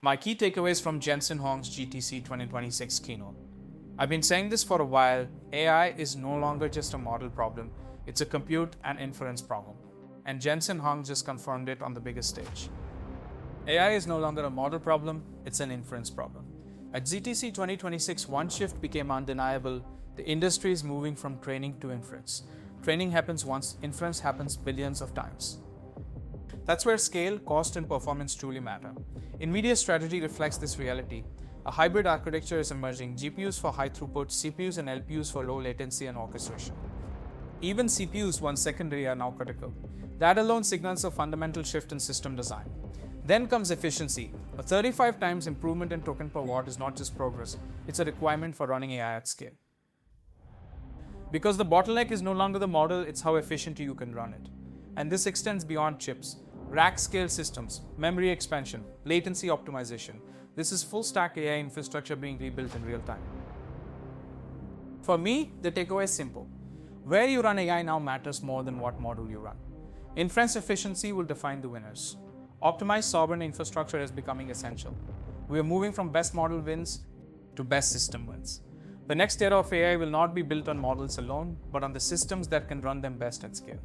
My key takeaways from Jensen Huang's GTC 2026 keynote. I've been saying this for a while. AI is no longer just a model problem, it's a compute and inference problem. And Jensen Huang just confirmed it on the biggest stage. AI is no longer a model problem, it's an inference problem. At GTC 2026, one shift became undeniable. The industry is moving from training to inference. Training happens once, inference happens billions of times. That's where scale, cost, and performance truly matter. NVIDIA's strategy reflects this reality. A hybrid architecture is emerging: GPUs for high throughput, CPUs and LPUs for low latency and orchestration. Even CPUs, once secondary, are now critical. That alone signals a fundamental shift in system design. Then comes efficiency. A 35 times improvement in token per watt is not just progress, it's a requirement for running AI at scale. Because the bottleneck is no longer the model, it's how efficiently you can run it. And this extends beyond chips. Rack scale systems, memory expansion, latency optimization. This is full stack AI infrastructure being rebuilt in real time. For me, the takeaway is simple. Where you run AI now matters more than what model you run. Inference efficiency will define the winners. Optimized sovereign infrastructure is becoming essential. We are moving from best model wins to best system wins. The next era of AI will not be built on models alone, but on the systems that can run them best at scale.